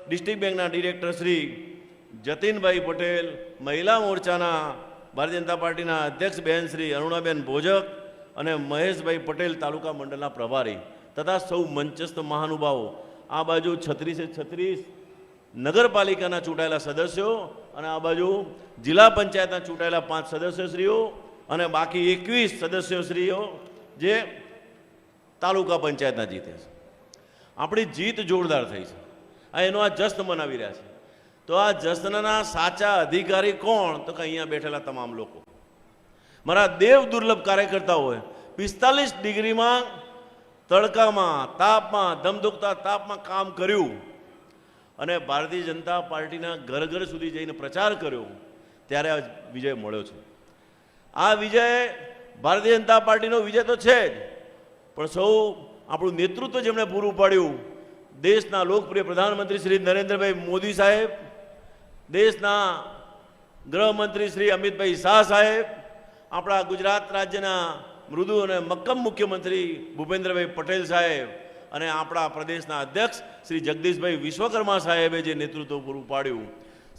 District બેંકના director Shri જતીનભાઈ પટેલ, મહિલા મોરચાના ભારતીય જનતા પાર્ટીના અધ્યક્ષ બહેન શ્રી અરુણાબેન ભોજક અને મહેશભાઈ પટેલ તાલુકા મંડળના પ્રભારી તથા સૌ મંચસ્થ મહાનુભાવો, આ બાજુ 36 નગરપાલિકાના ચૂંટાયેલા સદસ્યો અને આ બાજુ જિલ્લા પંચાયતના ચૂંટાયેલા 5 સદસ્યશ્રીઓ અને બાકી 21 સદસ્યશ્રીઓ જે તાલુકા પંચાયતના જીતે છે. આપણી જીત જોરદાર થઈ છે. એનો આ જશ્ન મનાવી રહ્યા છે. તો આ જશ્નના સાચા અધિકારી કોણ? તો કે અહીંયા બેઠેલા તમામ લોકો, મારા દેવ દુર્લભ કાર્યકર્તાઓએ 45 ડિગ્રીમાં તડકામાં, તાપમાં, ધમધોકતા તાપમાં કામ કર્યું અને ભારતીય જનતા પાર્ટીના ઘર ઘર સુધી જઈને પ્રચાર કર્યો, ત્યારે આ વિજય મળ્યો છે. આ વિજય ભારતીય જનતા પાર્ટીનો વિજય તો છે જ, પણ સૌ આપણું નેતૃત્વ જેમણે પૂરું પાડ્યું, દેશના લોકપ્રિય પ્રધાનમંત્રી શ્રી નરેન્દ્રભાઈ મોદી સાહેબ, દેશના ગૃહમંત્રી શ્રી અમિતભાઈ શાહ સાહેબ, આપણા ગુજરાત રાજ્યના મૃદુ અને મક્કમ મુખ્યમંત્રી ભૂપેન્દ્રભાઈ પટેલ સાહેબ અને આપણા પ્રદેશના અધ્યક્ષ શ્રી જગદીશભાઈ વિશ્વકર્મા સાહેબે જે નેતૃત્વ પૂરું પાડ્યું,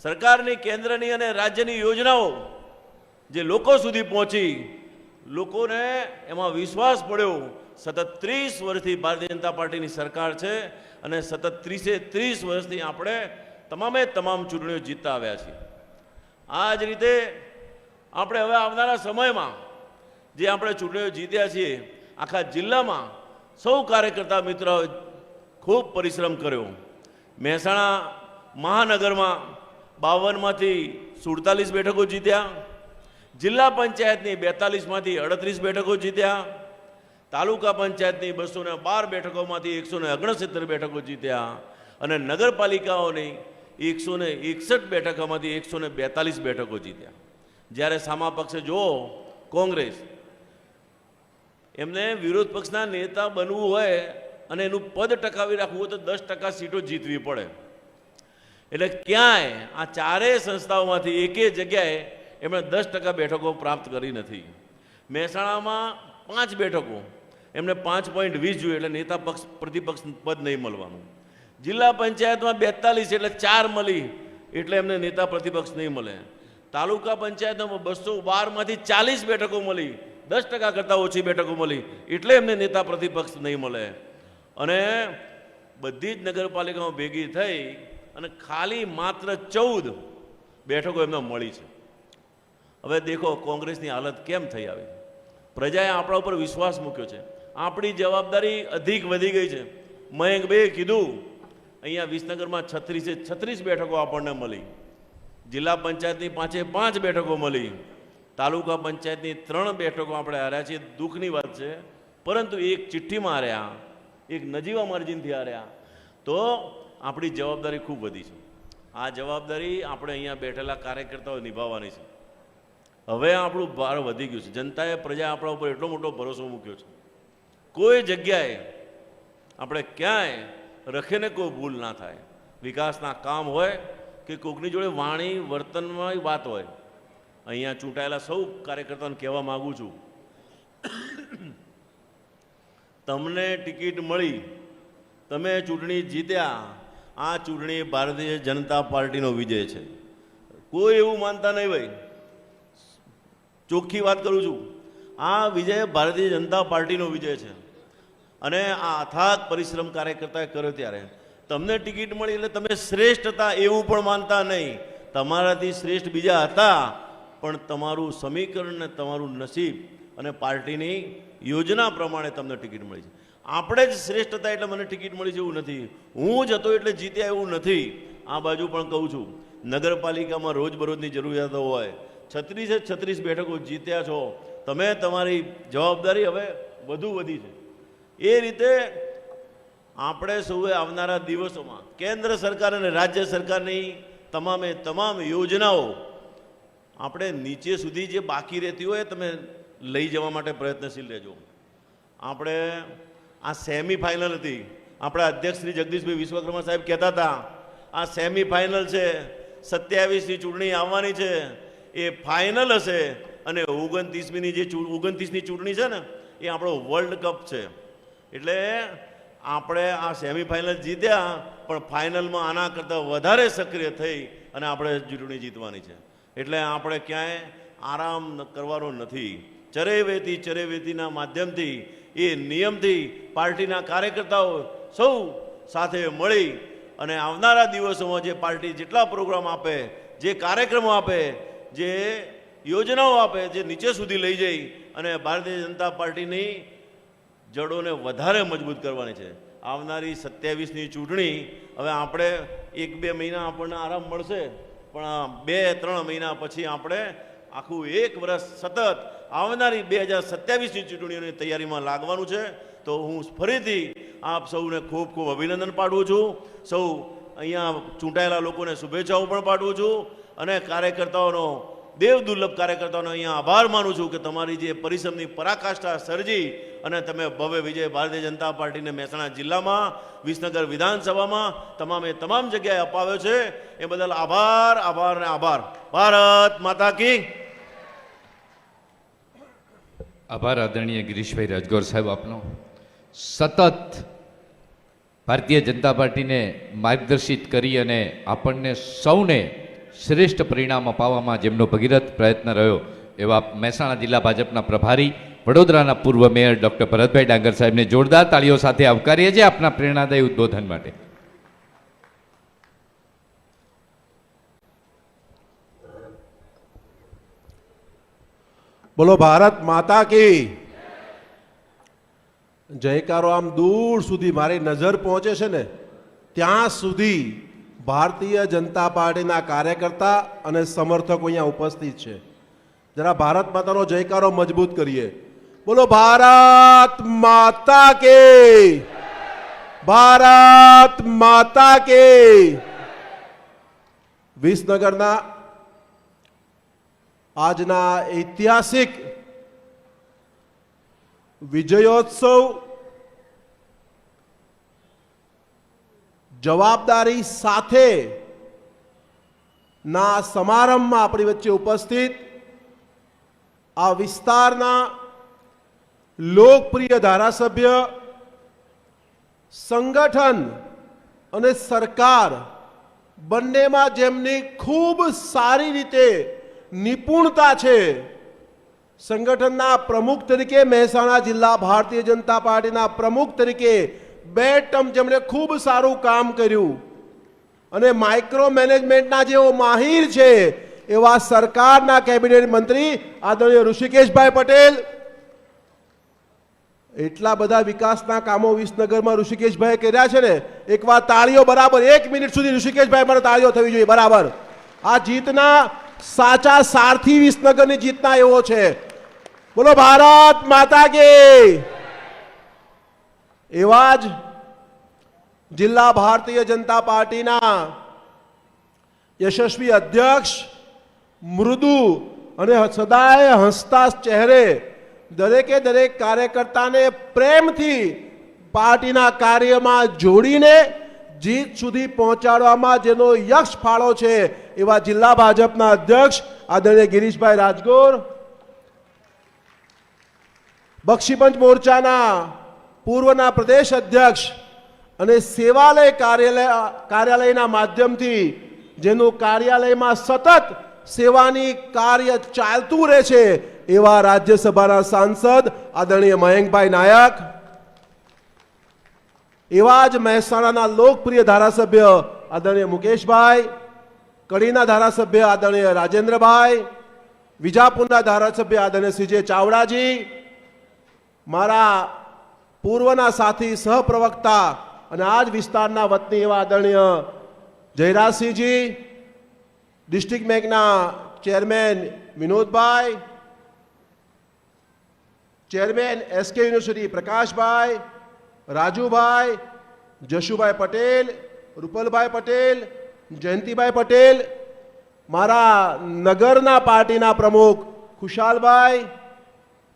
સરકારની કેન્દ્રની અને રાજ્યની યોજનાઓ જે લોકો સુધી પહોંચી, લોકોને એમાં વિશ્વાસ પડ્યો. સતત 30 વર્ષથી ભારતીય જનતા પાર્ટીની સરકાર છે અને સતત 30 વર્ષથી આપણે તમામે તમામ ચૂંટણીઓ જીતતા આવ્યા છીએ. આ જ રીતે આપણે હવે આવનારા સમયમાં જે આપણે ચૂંટણીઓ જીત્યા છીએ, આખા જિલ્લામાં સૌ કાર્યકર્તા મિત્રોએ ખૂબ પરિશ્રમ કર્યો. મહેસાણા મહાનગરમાં 52માંથી 47 બેઠકો જીત્યા, જિલ્લા પંચાયતની 42માંથી 38 બેઠકો જીત્યા, તાલુકા પંચાયતની 212 બેઠકોમાંથી 169 બેઠકો જીત્યા અને નગરપાલિકાઓની 161 બેઠકોમાંથી 142 બેઠકો જીત્યા. જ્યારે સામા પક્ષે જુઓ કોંગ્રેસ, એમને વિરોધ પક્ષના નેતા બનવું હોય અને એનું પદ ટકાવી રાખવું હોય તો 10% સીટો જીતવી પડે. એટલે ક્યાંય આ ચારેય સંસ્થાઓમાંથી એકે જગ્યાએ એમણે 10% બેઠકો પ્રાપ્ત કરી નથી. મહેસાણામાં 5 બેઠકો, એમને 5.20 જોઈએ એટલે નેતા પક્ષ પ્રતિપક્ષ પદ નહીં મળવાનું. જિલ્લા પંચાયતમાં 42 એટલે 4 મળી એટલે એમને નેતા પ્રતિપક્ષ નહીં મળે. તાલુકા પંચાયતમાં 212માંથી 40 બેઠકો મળી, 10% કરતાં ઓછી બેઠકો મળી એટલે એમને નેતા પ્રતિપક્ષ નહીં મળે. અને બધી જ નગરપાલિકામાં ભેગી થઈ અને ખાલી માત્ર 14 બેઠકો એમને મળી છે. હવે દેખો કોંગ્રેસની હાલત કેમ થઈ આવી. પ્રજાએ આપણા ઉપર વિશ્વાસ મૂક્યો છે, આપણી જવાબદારી અધિક વધી ગઈ છે. મયંકભાઈએ કીધું અહીંયા વિસનગરમાં 36 બેઠકો આપણને મળી, જિલ્લા પંચાયતની 5 બેઠકો મળી, તાલુકા પંચાયતની 3 બેઠકો આપણે હાર્યા છીએ. દુઃખની વાત છે, પરંતુ એક ચિઠ્ઠીમાં હાર્યા, એક નજીવા માર્જિનથી હાર્યા. તો આપણી જવાબદારી ખૂબ વધી છે. આ જવાબદારી આપણે અહીંયા બેઠેલા કાર્યકર્તાઓ નિભાવવાની છે. હવે આપણું ભાર વધી ગયું છે. જનતાએ, પ્રજા આપણા ઉપર એટલો મોટો ભરોસો મૂક્યો છે. કોઈ જગ્યાએ આપણે ક્યાંય રખેને કોઈ ભૂલ ના થાય. વિકાસના કામ હોય કે કોઈકની જોડે વાણી વર્તનમાં વાત હોય, અહીંયા ચૂંટાયેલા સૌ કાર્યકર્તાઓને કહેવા માગું છું, તમને ટિકિટ મળી, તમે ચૂંટણી જીત્યા, આ ચૂંટણી ભારતીય જનતા પાર્ટીનો વિજય છે. કોઈ એવું માનતા નહીં ભાઈ, ચોખ્ખી વાત કરું છું. આ વિજય ભારતીય જનતા પાર્ટીનો વિજય છે. અને આ અથાગ પરિશ્રમ કાર્યકર્તાએ કર્યો ત્યારે તમને ટિકિટ મળી એટલે તમે શ્રેષ્ઠ હતા એવું પણ માનતા નહીં. તમારાથી શ્રેષ્ઠ બીજા હતા, પણ તમારું સમીકરણ ને તમારું નસીબ અને પાર્ટીની યોજના પ્રમાણે તમને ટિકિટ મળી છે. આપણે જ શ્રેષ્ઠ હતા એટલે મને ટિકિટ મળી છે એવું નથી, હું જ હતો એટલે જીત્યા એવું નથી. આ બાજુ પણ કહું છું, નગરપાલિકામાં રોજબરોજની જરૂરિયાતો હોય, 36 બેઠકો જીત્યા છો, તમે તમારી જવાબદારી હવે વધુ વધી છે. એ રીતે આપણે સૌએ આવનારા દિવસોમાં કેન્દ્ર સરકાર અને રાજ્ય સરકારની તમામે તમામ યોજનાઓ આપણે નીચે સુધી જે બાકી રહેતી હોય તમે લઈ જવા માટે પ્રયત્નશીલ રહેજો. આપણે આ સેમિફાઇનલ હતી, આપણા અધ્યક્ષ શ્રી જગદીશભાઈ વિશ્વકર્મા સાહેબ કહેતા હતા આ સેમિફાઇનલ છે, 27ની ચૂંટણી આવવાની છે, એ ફાઇનલ હશે અને 29મી જે 29ની ચૂંટણી છે ને એ આપણો વર્લ્ડ કપ છે. એટલે આપણે આ સેમિફાઇનલ જીત્યા, પણ ફાઇનલમાં આના કરતાં વધારે સક્રિય થઈ અને આપણે ચૂંટણી જીતવાની છે. એટલે આપણે ક્યાંય આરામ કરવાનો નથી. ચરેવેતીના માધ્યમથી એ નિયમથી પાર્ટીના કાર્યકર્તાઓ સૌ સાથે મળી અને આવનારા દિવસોમાં જે પાર્ટી જેટલા પ્રોગ્રામ આપે, જે કાર્યક્રમો આપે, જે યોજનાઓ આપે, જે નીચે સુધી લઈ જઈ અને ભારતીય જનતા પાર્ટીની જડોને વધારે મજબૂત કરવાની છે. આવનારી 27ની ચૂંટણી, હવે આપણે 1-2 મહિના આપણને આરામ મળશે, પણ 2-3 મહિના પછી આપણે આખું 1 વર્ષ સતત આવનારી 2027ની ચૂંટણીઓની તૈયારીમાં લાગવાનું છે. તો હું ફરીથી આપ સૌને ખૂબ ખૂબ અભિનંદન પાઠવું છું. સૌ અહીંયા ચૂંટાયેલા લોકોને શુભેચ્છાઓ પણ પાઠવું છું અને કાર્યકર્તાઓનો, દેવદુર્લભ કાર્યકર્તાઓનો અહીંયા આભાર માનું છું કે તમારી જે પરિશ્રમની પરાકાષ્ઠા સર્જી અને તમે ભવ્ય વિજય ભારતીય જનતા પાર્ટીને મહેસાણા જિલ્લામાં, વિસનગર વિધાનસભામાં તમામ જગ્યાએ અપાવ્યો છે. એ બદલ આભાર, આભાર ને આભાર. ભારત માતા કી. આભાર આદરણીય ગિરીશભાઈ રાજગોર સાહેબ આપનો. સતત ભારતીય જનતા પાર્ટીને માર્ગદર્શિત કરી અને આપણને સૌને શ્રેષ્ઠ પરિણામ અપાવવામાં જેમનો ભગીરથ પ્રયત્ન રહ્યો એવા મહેસાણા જિલ્લા ભાજપના પ્રભારી, વડોદરાના પૂર્વ મેયર ડૉક્ટર ભરતભાઈ ડાંગર સાહેબને જોરદાર તાળીઓ સાથે આવકારીએ છીએ આપના પ્રેરણાદાયી ઉદ્બોધન માટે. બોલો ભારત માતા કી. જયકારો આમ દૂર સુધી મારી નજર પહોંચે છે ને ત્યાં સુધી ભારતીય જનતા પાર્ટીના કાર્યકર્તા અને સમર્થકો અહીંયા ઉપસ્થિત છે. જરા ભારત માતાનો જયકારો મજબૂત કરીએ. બોલો ભારત માતા કે. ભારત માતા કે. વિસનગરના આજના ઐતિહાસિક વિજયોત્સવ જવાબદારી સાથે ના સમારંભમાં આપણી વચ્ચે ઉપસ્થિત આ વિસ્તારના લોકપ્રિય ધારાસભ્ય, સંગઠન અને સરકાર બંનેમાં જેમની ખૂબ સારી રીતે નિપુણતા છે, સંગઠનના પ્રમુખ તરીકે, મહેસાણા જિલ્લા ભારતીય જનતા પાર્ટીના પ્રમુખ તરીકે 2 ટર્મ જેમણે ખૂબ સારું કામ કર્યું અને માઇક્રો મેનેજમેન્ટના જેઓ માહિર છે એવા સરકારના કેબિનેટ મંત્રી આદરણીય ઋષિકેશભાઈ પટેલ. એટલા બધા વિકાસના કામો વિસનગરમાં ઋષિકેશભાઈ કર્યા છે ને, એકવાર તાળીઓ બરાબર 1 મિનિટ સુધી ઋષિકેશભાઈ માટે તાળીઓ થવી જોઈએ બરાબર. આ જીતના સાચા સારથી વિસનગરની જીતના એવો છે. બોલો ભારત માતા કે. એવા જ જિલ્લા ભારતીય જનતા પાર્ટીના યશસ્વી અધ્યક્ષ, મૃદુ અને સદાય હસતા ચહેરે દરેક કાર્યકર્તાને પ્રેમથી પાર્ટીના કાર્યમાં જોડીને જીત સુધી પહોંચાડવામાં જેનો યક્ષ ફાળો છે એવા જિલ્લા ભાજપના અધ્યક્ષ આદરણીય ગિરીશભાઈ રાજગોર, બક્ષીપંચ મોરચાના પૂર્વના પ્રદેશ અધ્યક્ષ અને સેવાલય કાર્યાલયના માધ્યમથી જેનું કાર્યાલયમાં સતત સેવાની કાર્ય ચાલતું રહે છે એવા રાજ્યસભાના સાંસદ આદરણીય મયંકભાઈ નાયક, એવા જ મહેસાણાના લોકપ્રિય ધારાસભ્ય આદરણીય મુકેશભાઈ, કડીના ધારાસભ્ય આદરણીય રાજેન્દ્રભાઈ, વિજાપુરના ધારાસભ્ય આદરણીય સીજે ચાવડાજી, મારા પૂર્વના સાથી સહપ્રવક્તા અને આ જ વિસ્તારના વતની એવા આદરણીય જયરાજસિંહજી, ડિસ્ટ્રિક્ટ બેંકના chairman Vinodbhai, chairman SK university Prakashbhai, Rajubhai, Jashubhai Patel, Rupalbhai Patel, Jayantibhai Patel, મારા નગરના પાર્ટીના પ્રમુખ ખુશાલભાઈ,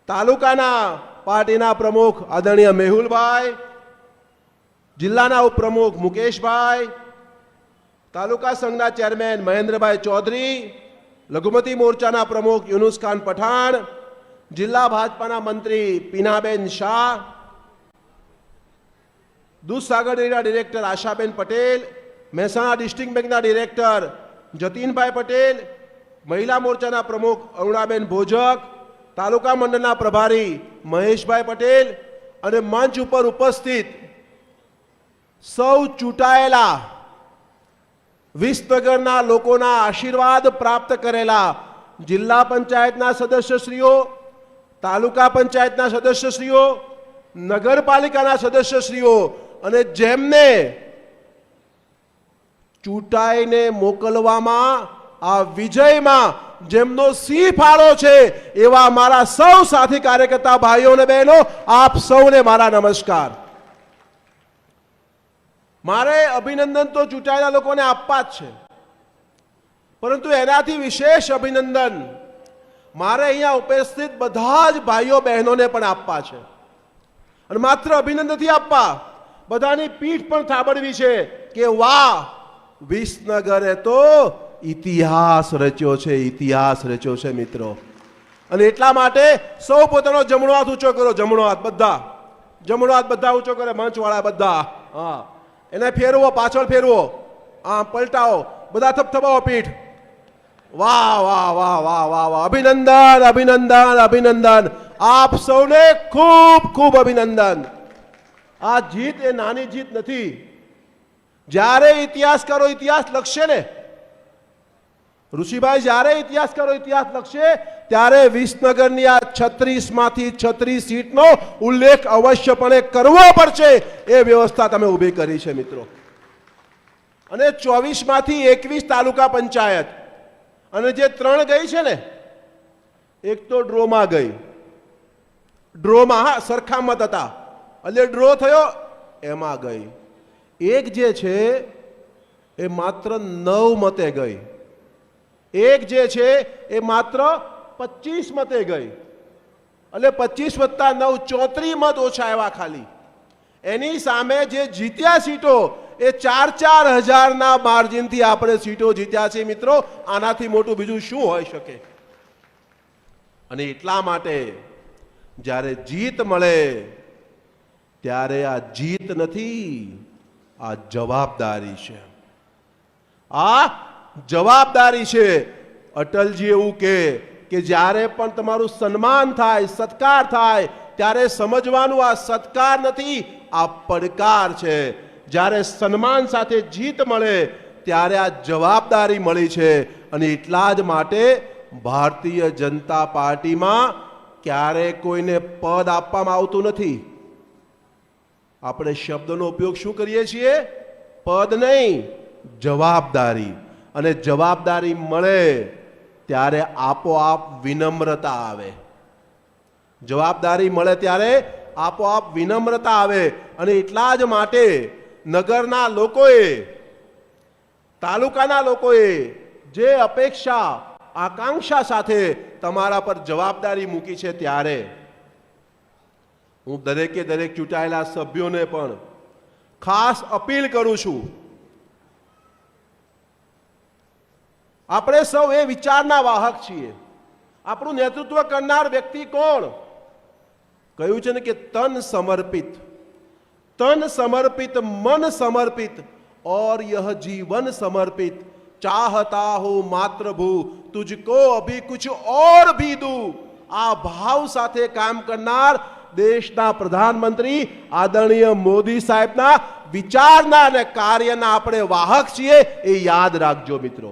તાલુકાના પાર્ટીના પ્રમુખ આદરણીય મેહુલભાઈ, જિલ્લાના ઉપપ્રમુખ મુકેશભાઈ, તાલુકા સંઘના ચેરમેન મહેન્દ્રભાઈ ચૌધરી, લઘુમતી મોરચાના પ્રમુખ યુનુસ ખાન પઠાણ, જિલ્લા ભાજપાના મંત્રી પીનાબેન શાહ, દૂધસાગર ડેરીના ડિરેક્ટર આશાબેન પટેલ, મહેસાણા ડિસ્ટ્રિક્ટ બેંકના ડિરેક્ટર જતીનભાઈ પટેલ, મહિલા મોરચાના પ્રમુખ અરુણાબેન ભોજક, તાલુકા મંડળના પ્રભારી મહેશભાઈ પટેલ અને મંચ ઉપર ઉપસ્થિત સૌ ચૂંટાયેલા વિસનગરના લોકોના આશીર્વાદ પ્રાપ્ત કરેલા જિલ્લા પંચાયતના સદસ્યશ્રીઓ, તાલુકા પંચાયતના સદસ્યશ્રીઓ, નગરપાલિકાના સદસ્યશ્રીઓ અને જેમને ચૂંટાઈને મોકલવામાં આ વિજયમાં જેમનો સિંહ ફાળો છે એવા મારા સૌ સાથી કાર્યકર્તા ભાઈઓ અને બહેનો, આપ સૌને મારા નમસ્કાર. મારે અભિનંદન તો ચૂંટાયેલા લોકોને આપવા જ છે, પરંતુ એનાથી વિશેષ અભિનંદન મારે અહીંયા ઉપસ્થિત બધા જ ભાઈઓ બહેનોને પણ આપવા છે. અને માત્ર અભિનંદન નથી આપવા, બધાની પીઠ પણ થાબડવી છે કે વાહ, વિસનગરે તો ઇતિહાસ રચ્યો છે, ઇતિહાસ રચ્યો છે મિત્રો. અને એટલા માટે સૌ પોતાનો જમણો હાથ ઊંચો કરો, જમણો હાથ બધા, જમણો હાથ બધા ઊંચો કરે, મંચવાળા બધા, હા એને ફેરવો, પાછળ ફેરવો, હા પલટાવો, બધા થપથપાવો પીઠ. વાહ વાહ વાહ વાહ વાહ વાહ, અભિનંદન અભિનંદન અભિનંદન, આપ સૌને ખૂબ ખૂબ અભિનંદન. આ જીત એ નાની જીત નથી. જ્યારે ઇતિહાસકારો ઇતિહાસ લખશે ને ઋષિભાઈ, જ્યારે ઇતિહાસકારો ઇતિહાસ લખશે ત્યારે વિસનગરની આ 36 માંથી 36 સીટનો ઉલ્લેખ અવશ્યપણે કરવો પડશે. એ વ્યવસ્થા તમે ઊભી કરી છે મિત્રો. અને 24 માંથી 21 તાલુકા પંચાયત, અને જે 3 ગઈ છે ને, એક તો ડ્રોમાં ગઈ, ડ્રોમાં હા સરખા મત હતા એટલે ડ્રો થયો એમાં ગઈ. એક જે છે એ માત્ર 9 મતે ગઈ, એક જે છે એ માત્ર 25 મતે ગઈ, એટલે 25 + 9 34 મત ઓછા આવ્યા ખાલી. એની સામે જે જીત્યા સીટો એ 4-4 હજારના માર્જિનથી આપણે સીટો જીત્યા છે મિત્રો. આનાથી મોટું બીજું શું હોઈ શકે? અને એટલા માટે જ્યારે જીત મળે ત્યારે આ જીત નથી, આ જવાબદારી છે. આ જવાબદારી છે. અટલજી એવું કે જ્યારે પણ તમારું સન્માન થાય, સત્કાર થાય, ત્યારે સમજવાનું આ સત્કાર નથી, આ પડકાર છે. જ્યારે સન્માન સાથે જીત મળે ત્યારે આ જવાબદારી મળી છે. અને એટલા જ માટે ભારતીય જનતા પાર્ટીમાં ક્યારે કોઈને પદ આપવામાં આવતું નથી. આપણે શબ્દનો ઉપયોગ શું કરીએ છીએ? પદ નહીં, જવાબદારી. અને જવાબદારી મળે ત્યારે આપોઆપ વિનમ્રતા આવે. જવાબદારી મળે ત્યારે આપોઆપ વિનમ્રતા આવે. અને એટલા જ માટે નગરના લોકોએ, તાલુકાના લોકોએ જે અપેક્ષા આકાંક્ષા સાથે તમારા પર જવાબદારી મૂકી છે, ત્યારે હું દરેકે દરેક ચૂંટાયેલા સભ્યોને પણ ખાસ અપીલ કરું છું. આપણે સૌ એ વિચારના વાહક છીએ. આપણું નેતૃત્વ કરનાર વ્યક્તિ કોણ? કહ્યું છે ને કે તન સમર્પિત, तन समर्पित, मन समर्पित और यह जीवन समर्पित, चाहता हो मातृभू तुझको अभी कुछ और भी दूं. आ भाव साथे काम करनार देशना प्रधानमंत्री आदरणीय मोदी साहेबना विचारना અને કાર્યના આપણે વાહક છીએ, એ યાદ રાખજો મિત્રો.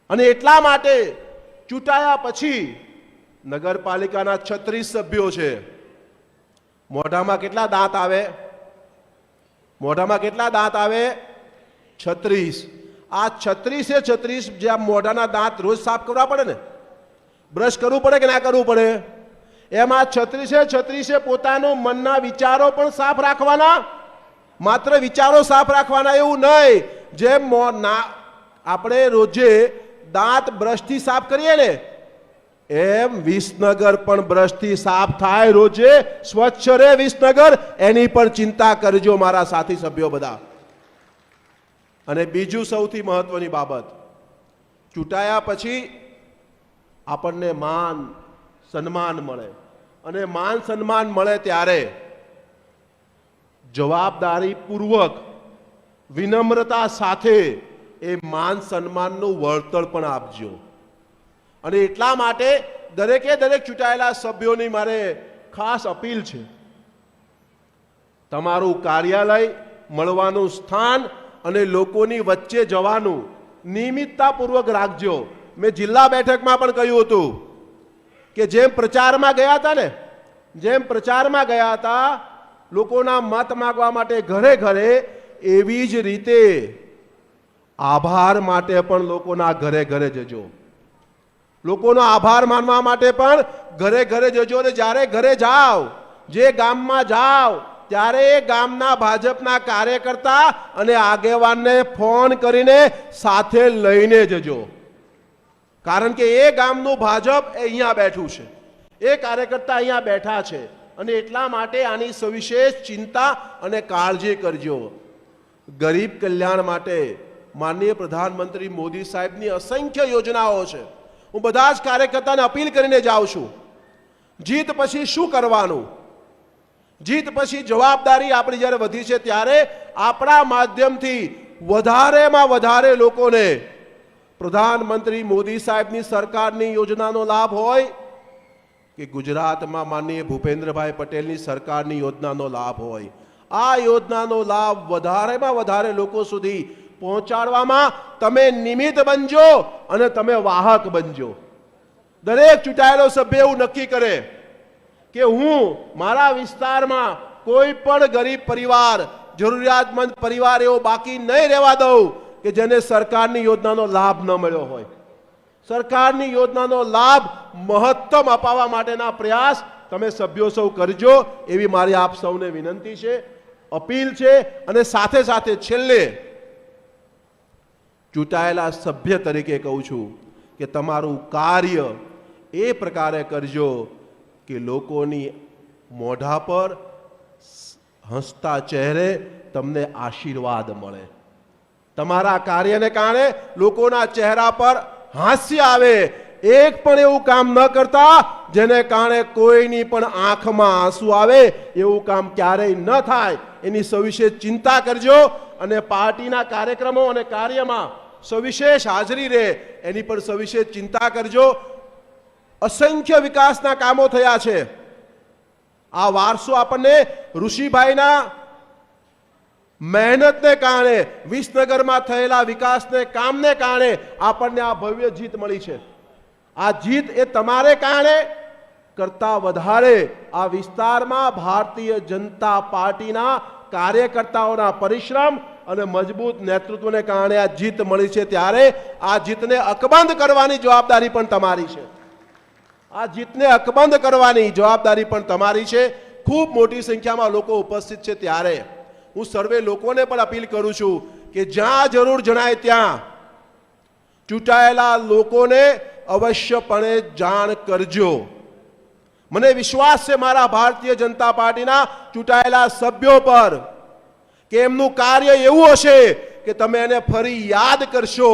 અને એટલા માટે ચૂંટાયા પછી નગરપાલિકાના 36 સભ્યો છે. મોઢામાં કેટલા દાંત આવે? મોઢામાં કેટલા દાંત આવે? 36. આ 36 જે મોઢાના દાંત રોજ સાફ કરવા પડે ને, બ્રશ કરવું પડે કે ના કરવું પડે? એમાં 36 પોતાનો મનના વિચારો પણ સાફ રાખવાના. માત્ર વિચારો સાફ રાખવાના એવું નહીં. જેમ આપણે રોજે દાંત બ્રશથી સાફ કરીએ ને, એમ વિસનગર પણ બ્રશથી સાફ થાય રોજે. સ્વચ્છ રે વિસનગર, એની પણ ચિંતા કરજો મારા સાથી સભ્યો બધા. અને બીજું સૌથી મહત્વની બાબત, ચૂંટાયા પછી આપણને માન સન્માન મળે. અને માન સન્માન મળે ત્યારે જવાબદારીપૂર્વક વિનમ્રતા સાથે એ માન સન્માનનું વળતર પણ આપજો. અને એટલા માટે દરેકે દરેક ચૂંટાયેલા સભ્યોની મારે ખાસ અપીલ છે, તમારું કાર્યાલય, મળવાનું સ્થાન અને લોકોની વચ્ચે જવાનું નિયમિતતાપૂર્વક રાખજો. મેં જિલ્લા બેઠકમાં પણ કહ્યું હતું કે જેમ પ્રચારમાં ગયા હતા લોકોના મત માંગવા માટે ઘરે ઘરે, એવી જ રીતે આભાર માટે પણ લોકોના ઘરે ઘરે જજો. લોકોનો આભાર માનવા માટે પણ ઘરે ઘરે જજો. અને જ્યારે ઘરે જાઓ, જે ગામમાં જાઓ, ત્યારે એ ગામના ભાજપના કાર્યકર્તા અને આગેવાનને ફોન કરીને સાથે લઈને જજો. કારણ કે એ ગામનું ભાજપ એ અહીંયા બેઠું છે, એ કાર્યકર્તા અહીંયા બેઠા છે. અને એટલા માટે આની સવિશેષ ચિંતા અને કાળજી કરજો. ગરીબ કલ્યાણ માટે માનનીય પ્રધાનમંત્રી મોદી સાહેબની અસંખ્ય યોજનાઓ છે. હું બધા જ કાર્યકર્તાને અપીલ કરીને જાઉં છું, જીત પછી શું કરવાનું? જીત પછી જવાબદારી આપણી જ્યારે વધી છે ત્યારે આપણા માધ્યમથી વધારેમાં વધારે લોકોને પ્રધાનમંત્રી મોદી સાહેબની સરકારની યોજનાનો લાભ હોય કે ગુજરાતમાં માનનીય ભૂપેન્દ્રભાઈ પટેલની સરકારની યોજનાનો લાભ હોય, આ યોજનાનો લાભ વધારેમાં વધારે લોકો સુધી પહોંચાડવામાં તમે નિમિત્ત બનજો અને તમે વાહક બનજો. દરેક ચૂંટાયેલો સભ્ય એવું નક્કી કરે કે હું મારા વિસ્તારમાં કોઈ પણ ગરીબ પરિવાર, જરૂરિયાતમંદ પરિવાર એવો બાકી નહીં રહેવા દઉં કે જેને સરકારની યોજનાનો લાભ ન મળ્યો હોય. સરકારની યોજનાનો લાભ મહત્તમ અપાવવા માટેના પ્રયાસ તમે સભ્યો સૌ કરજો, એવી મારી આપ સૌને વિનંતી છે, અપીલ છે. અને સાથે સાથે છેલ્લે ચૂંટાયેલા સભ્ય તરીકે કહું છું કે તમારું કાર્ય એ પ્રકારે કરજો કે લોકોની મોઢા પર હસતા ચહેરે તમને આશીર્વાદ મળે. તમારા કાર્યને કારણે લોકોના ચહેરા પર હાસ્ય આવે. એક પણ એવું કામ ન કરતા જેને કારણે કોઈની પણ આંખમાં આંસુ આવે, એવું કામ ક્યારેય ન થાય એની સવિશેષ ચિંતા કરજો. અને પાર્ટીના કાર્યક્રમો અને કાર્યમાં સવિશેષ હાજરી રહે એની પણ સવિશેષ ચિંતા કરજો. અસંખ્ય વિકાસના કામો થયા છે. આ વારસો આપણને ઋષિભાઈના મહેનતને કારણે, વિસનગરમાં થયેલા વિકાસને કામને કારણે આપણને આ ભવ્ય જીત મળી છે. આ જીત એ તમારે કારણે કરતા વધારે આ વિસ્તારમાં ભારતીય જનતા પાર્ટીના કાર્યકર્તાઓના પરિશ્રમ અને મજબૂત નેતૃત્વને કારણે આ જીત મળી છે. ત્યારે આ જીતને અકબંધ કરવાની જવાબદારી પણ તમારી છે. આ જીતને અકબંધ કરવાની જવાબદારી પણ તમારી છે. ખૂબ મોટી સંખ્યામાં લોકો ઉપસ્થિત છે. ત્યારે હું સર્વે લોકોને પણ અપીલ કરું છું કે જ્યાં જરૂર જણાય ત્યાં ચૂંટાયેલા લોકોને અવશ્યપણે જાણ કરજો. મને વિશ્વાસ છે મારા ભારતીય જનતા પાર્ટીના ચૂંટાયેલા સભ્યો પર કે એમનું કાર્ય એવું હશે કે તમે એને ફરી યાદ કરશો.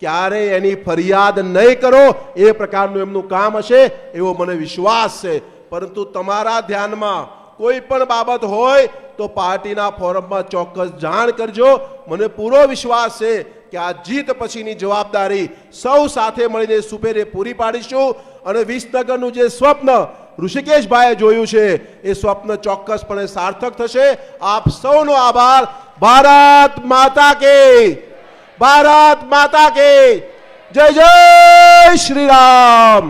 ક્યારેય એની ફરિયાદ નહીં કરો એ પ્રકારનું એમનું કામ હશે એવો મને વિશ્વાસ છે. પરંતુ તમારા ધ્યાનમાં કોઈ પણ બાબત હોય તો પાર્ટીના ફોરમમાં ચોક્કસ જાણ કરજો. મને પૂરો વિશ્વાસ છે કે આ જીત પછીની જવાબદારી સૌ સાથે મળીને સુપેરે પૂરી પાડીશું. અને વિસનગરનું જે સ્વપ્ન ઋષિકેશભાઈએ જોયું છે એ સ્વપ્ન ચોક્કસપણે સાર્થક થશે. આપ સૌનો આભાર. ભારત માતા કે, ભારત માતા કે જય. જય શ્રી રામ.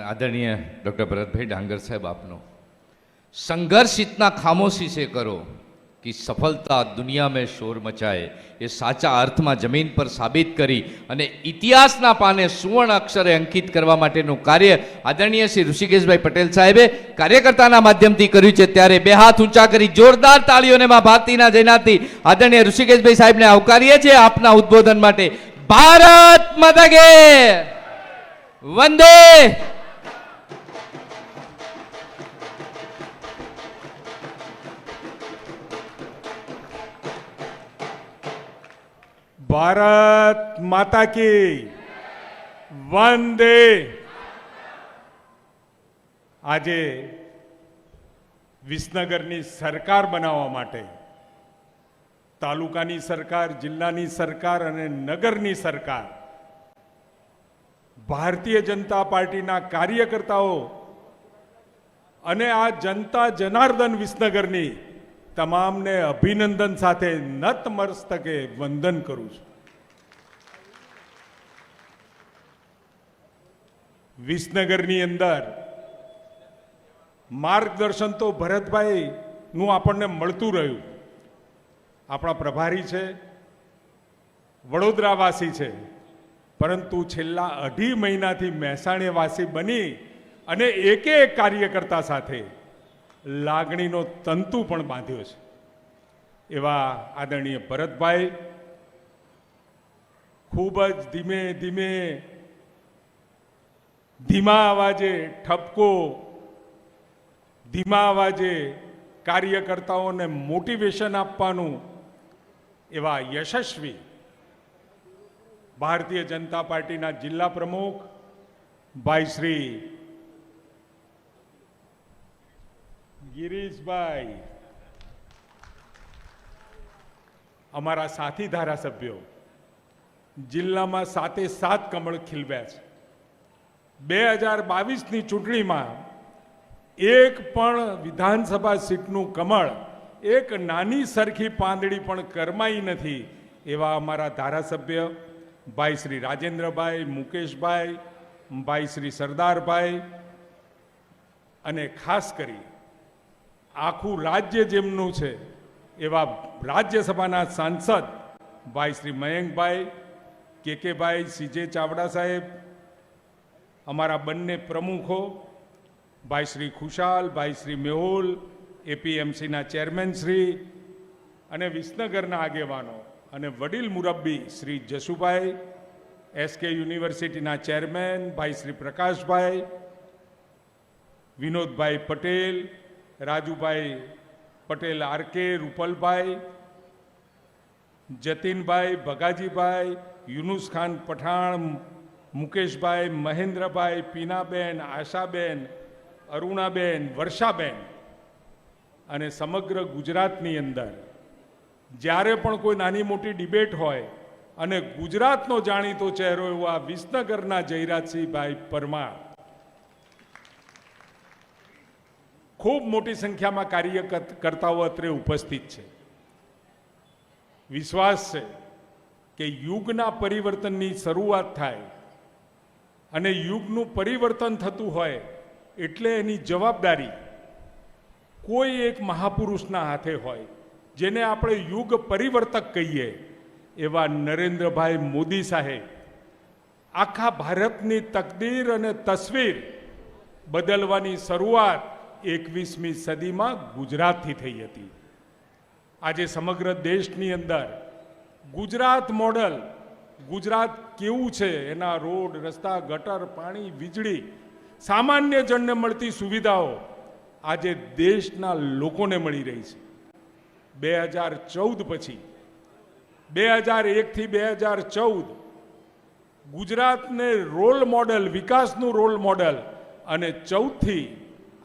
आदरणीय डॉक्टर भरत भाई डांगर साहब आपनो संघर्ष इतना खामोशी से करो कि सफलता दुनिया में शोर मचाए, ये साचा अर्थ में जमीन पर साबित करी अने इतिहासना पाने सुवर्ण अक्षरे अंकित करवा माटेनुं कार्य आदरणीय श्री ऋषिकेशभाई पटेल साहेबे कार्यकर्ताना माध्यमथी कर्युं छे. त्यारे बे हाथ ऊंचा करी जोरदार ताळीओने मां भारतीना जयनाथी आदरणीय ऋषिकेशभाई साहेबने आवकारीए छे आपना उद्बोधन माटे. भारत माता की वंदे. भारत माता की वंदे. આજે વિસનગરની સરકાર બનાવવા માટે તાલુકાની સરકાર, જિલ્લાની સરકાર અને નગરની સરકાર ભારતીય જનતા પાર્ટીના કાર્યકર્તાઓ અને આ જનતા જનાર્દન વિસનગરની તમામને અભિનંદન સાથે નતમસ્તકે વંદન કરું છું. વિસનગરની અંદર માર્ગદર્શન તો ભરતભાઈનું આપણને મળતું રહ્યું. આપણા પ્રભારી છે, વડોદરાવાસી છે, પરંતુ છેલ્લા 2.5 મહિનાથી મહેસાણીવાસી બની અને એકે એક કાર્યકર્તા સાથે લાગણીનો તંતુ પણ બાંધ્યો છે. એવા આદરણીય ભરતભાઈ ખૂબ જ ધીમે ધીમે ધીમા અવાજે ઠપકો, ધીમા અવાજે કાર્યકર્તાઓને મોટિવેશન આપવાનું એવા યશસ્વી ભારતીય જનતા પાર્ટીના જિલ્લા પ્રમુખ ભાઈ શ્રી ગિરીશભાઈ, અમારા સાથી ધારાસભ્યો જિલ્લામાં 7 કમળ ખીલવ્યા છે. 2022ની ચૂંટણીમાં એક પણ વિધાનસભા સીટનું કમળ, એક નાની સરખી પાંદડી પણ કરમાઈ નથી. એવા અમારા ધારાસભ્ય ભાઈ શ્રી રાજેન્દ્રભાઈ, મુકેશભાઈ, ભાઈ શ્રી સરદારભાઈ અને ખાસ કરી આખું રાજ્ય જેમનું છે એવા રાજ્યસભાના સાંસદ ભાઈ શ્રી મયંકભાઈ, કેકેભાઈ, સીજે ચાવડા સાહેબ, અમારા બંને પ્રમુખો ભાઈ શ્રી ખુશાલ, ભાઈ શ્રી મેહુલ, એપીએમસીના ચેરમેન શ્રી અને વિસનગરના આગેવાનો અને વડીલ મુરબ્બી શ્રી જશુભાઈ, એસકે યુનિવર્સિટીના ચેરમેન ભાઈ શ્રી પ્રકાશભાઈ, વિનોદભાઈ પટેલ, રાજુભાઈ પટેલ, આરકે, રૂપલભાઈ, જતીનભાઈ, ભગાજીભાઈ, યુનુસ ખાન પઠાણ, મુકેશભાઈ, મહેન્દ્રભાઈ, પીનાબેન, આશાબેન, અરુણાબેન, વર્ષાબેન અને સમગ્ર ગુજરાતની અંદર જ્યારે પણ કોઈ નાની મોટી ડિબેટ હોય અને ગુજરાતનો જાણીતો ચહેરો એવા વિસનગરના જયરાજસિંહભાઈ પરમાર ખૂબ મોટી સંખ્યામાં કાર્યકર્તાઓ અત્રે ઉપસ્થિત છે. વિશ્વાસ છે કે યુગના પરિવર્તનની શરૂઆત થાય અને યુગનું પરિવર્તન થતું હોય એટલે એની જવાબદારી કોઈ એક મહાપુરુષના હાથે હોય, જેને આપણે યુગ પરિવર્તક કહીએ એવા નરેન્દ્રભાઈ મોદી સાહેબ આખા ભારતની તકદીર અને તસવીર બદલવાની શરૂઆત 21મી સદીમાં ગુજરાતથી થઈ હતી. આજે સમગ્ર દેશની અંદર ગુજરાત મોડલ, ગુજરાત કેવું છે, એના રોડ, રસ્તા, ગટર, પાણી, વીજળી, સામાન્ય જણને મળતી સુવિધાઓ આજે દેશના લોકોને મળી રહી છે. 2014 પછી 2001થી 2014 ગુજરાતને રોલ મોડલ, વિકાસનું રોલ મોડલ અને 14થી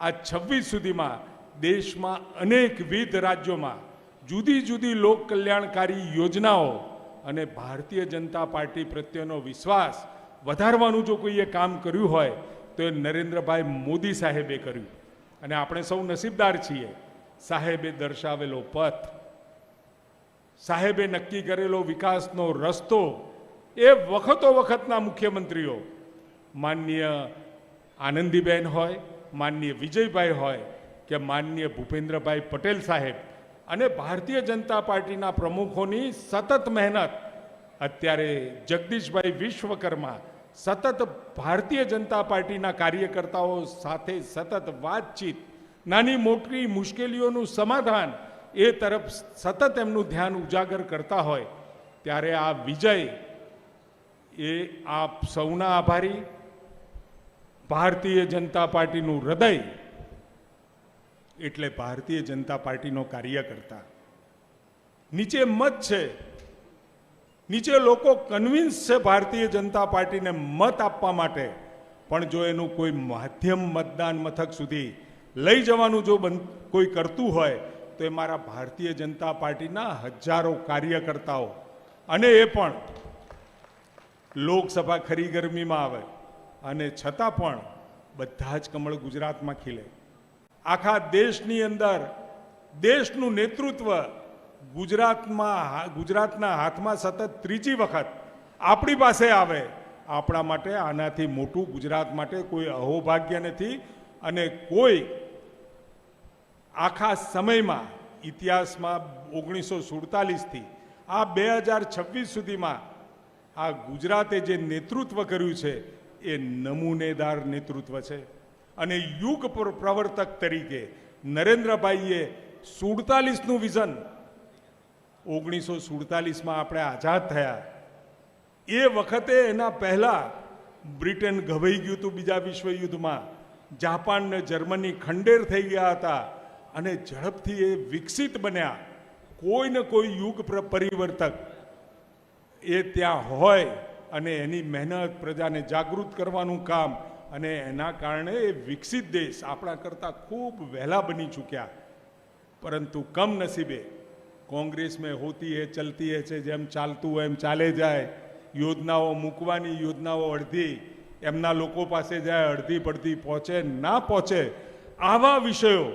આ 26 સુધીમાં દેશમાં અનેકવિધ રાજ્યોમાં જુદી જુદી લોક કલ્યાણકારી યોજનાઓ અને ભારતીય જનતા પાર્ટી પ્રત્યેનો વિશ્વાસ વધારવાનું જો કોઈએ કામ કર્યું હોય તો એ નરેન્દ્રભાઈ મોદી સાહેબે કર્યું. અને આપણે સૌ નસીબદાર છીએ. સાહેબે દર્શાવેલો પથ, સાહેબે નક્કી કરેલો વિકાસનો રસ્તો એ વખતો વખતના મુખ્યમંત્રીઓ માનનીય આનંદીબેન હોય, માનનીય વિજયભાઈ હોય કે માનનીય ભૂપેન્દ્રભાઈ પટેલ સાહેબ અને ભારતીય જનતા પાર્ટીના પ્રમુખોની સતત મહેનત, અત્યારે જગદીશભાઈ વિશ્વકર્મા સતત ભારતીય જનતા પાર્ટીના કાર્યકર્તાઓ સાથે સતત વાતચીત, નાની મોટી મુશ્કેલીઓનું સમાધાન એ તરફ સતત એમનું ધ્યાન ઉજાગર કરતા હોય ત્યારે આ વિજય એ આપ સૌના આભારી, ભારતીય જનતા પાર્ટીનું હૃદય એટલે ભારતીય જનતા પાર્ટીનો કાર્યકર્તા. નીચે મત છે, નીચે લોકો કન્વિન્સ છે ભારતીય જનતા પાર્ટીને મત આપવા માટે, પણ જો એનું કોઈ માધ્યમ મતદાન મથક સુધી લઈ જવાનું જો કોઈ કરતું હોય તો એ મારા ભારતીય જનતા પાર્ટીના હજારો કાર્યકર્તાઓ, અને એ પણ લોકસભા ખરી ગરમીમાં આવે અને છતાં પણ બધા જ કમળ ગુજરાતમાં ખીલે. આખા દેશની અંદર દેશનું નેતૃત્વ ગુજરાતના હાથમાં સતત ત્રીજી વખત આપણી પાસે આવે, આપણા માટે આનાથી મોટું ગુજરાત માટે કોઈ અહોભાગ્ય નથી. અને કોઈ આખા સમયમાં ઇતિહાસમાં 1947થી આ 2026 સુધીમાં આ ગુજરાતે જે નેતૃત્વ કર્યું છે એ નમૂનેદાર નેતૃત્વ છે. અને યુગ પ્રવર્તક તરીકે નરેન્દ્રભાઈએ 47નું વિઝન, 1947માં આપણે આઝાદ થયા એ વખતે, એના પહેલા બ્રિટન ઘવાઈ ગયું હતું બીજા વિશ્વયુદ્ધમાં, જાપાન ને જર્મની ખંડેર થઈ ગયા હતા, અને ઝડપથી એ વિકસિત બન્યા. કોઈ ને કોઈ યુગ પરિવર્તક એ ત્યાં હોય અને એની મહેનત, પ્રજાને જાગૃત કરવાનું કામ, અને એના કારણે એ વિકસિત દેશ આપણા કરતાં ખૂબ વહેલા બની ચૂક્યા. પરંતુ કમનસીબે કોંગ્રેસ મેં હોતી હે ચલતી હે છે, જેમ ચાલતું હોય એમ ચાલે જાય. યોજનાઓ મૂકવાની, યોજનાઓ અડધી એમના લોકો પાસે જાય, અડધી પડધી પહોંચે ના પહોંચે, આવા વિષયો.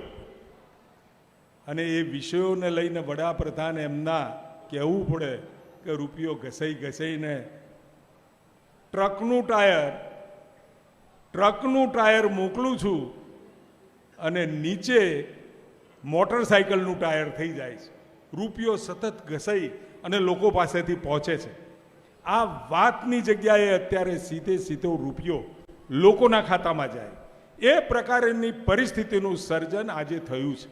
અને એ વિષયોને લઈને વડાપ્રધાન એમના કહેવું પડે કે રૂપિયો ઘસાઈને ટ્રકનું ટાયર મોકલું છું અને નીચે મોટરસાઇકલનું ટાયર થઈ જાય છે. રૂપિયો સતત ઘસાઈ અને લોકો પાસેથી પહોંચે છે. આ વાતની જગ્યાએ અત્યારે સીધો રૂપિયો લોકોના ખાતામાં જાય, એ પ્રકારની પરિસ્થિતિનું સર્જન આજે થયું છે.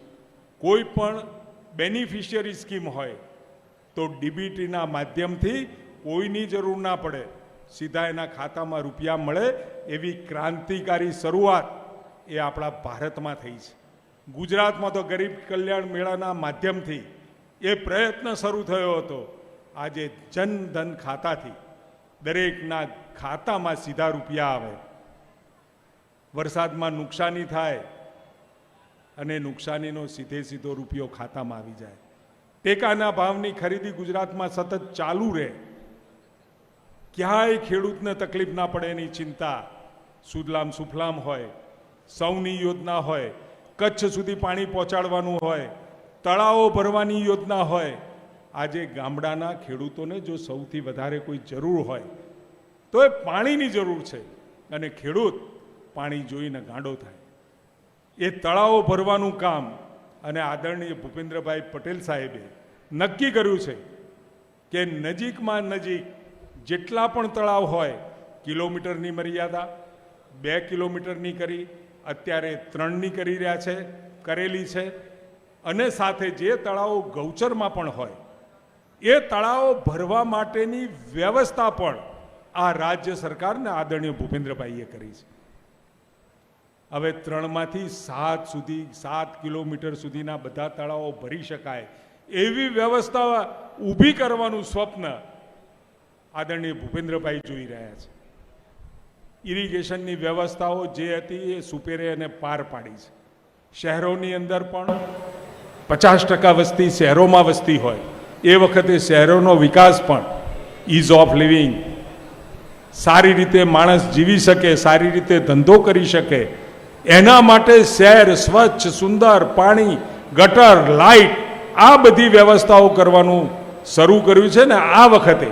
કોઈ પણ બેનિફિશિયરી સ્કીમ હોય તો ડીબીટીના માધ્યમથી કોઈની જરૂર ના પડે, સીધા એના ખાતામાં રૂપિયા મળે, એવી ક્રાંતિકારી શરૂઆત એ આપણા ભારતમાં થઈ છે. ગુજરાતમાં તો ગરીબ કલ્યાણ મેળાના માધ્યમથી એ પ્રયત્ન શરૂ થયો હતો. આજે જનધન ખાતાથી દરેકના ખાતામાં સીધા રૂપિયા આવે. વરસાદમાં નુકસાની થાય અને નુકસાનીનો સીધો રૂપિયો ખાતામાં આવી જાય. ટેકાના ભાવની ખરીદી ગુજરાતમાં સતત ચાલુ રહે, ક્યાંય ખેડૂતને તકલીફ ના પડે એની ચિંતા. સુજલામ સુફલામ હોય, સૌની યોજના હોય, કચ્છ સુધી પાણી પહોંચાડવાનું હોય, તળાવો ભરવાની યોજના હોય. આજે ગામડાના ખેડૂતોને જો સૌથી વધારે કોઈ જરૂર હોય તો એ પાણીની જરૂર છે, અને ખેડૂત પાણી જોઈને ગાંડો થાય. એ તળાવો ભરવાનું કામ, અને આદરણીય ભૂપેન્દ્રભાઈ પટેલ સાહેબે નક્કી કર્યું છે કે નજીકમાં નજીક જેટલા પણ તળાવ હોય, કિલોમીટરની મર્યાદા 2 કિલોમીટરની કરી, અત્યારે 3ની કરી રહ્યા છે, કરેલી છે. અને સાથે જે તળાવો ગૌચરમાં પણ હોય એ તળાવો ભરવા માટેની વ્યવસ્થા પણ આ રાજ્ય સરકારને આદરણીય ભૂપેન્દ્રભાઈએ કરી છે. હવે 3માંથી 7 કિલોમીટર સુધીના બધા તળાવો ભરી શકાય એવી વ્યવસ્થા ઊભી કરવાનું સ્વપ્ન આદરણીય ભૂપેન્દ્રભાઈ જોઈ રહ્યા છે. ઇરિગેશનની વ્યવસ્થાઓ જે હતી એ સુપેરે અને પાર પાડી છે. શહેરોની અંદર પણ 50% વસ્તી શહેરોમાં વસતી હોય, એ વખતે શહેરોનો વિકાસ પણ, ઇઝ ઓફ લિવિંગ, સારી રીતે માણસ જીવી શકે, સારી રીતે ધંધો કરી શકે, એના માટે શહેર સ્વચ્છ, સુંદર, પાણી, ગટર, લાઇટ, આ બધી વ્યવસ્થાઓ કરવાનું શરૂ કર્યું છે. ને આ વખતે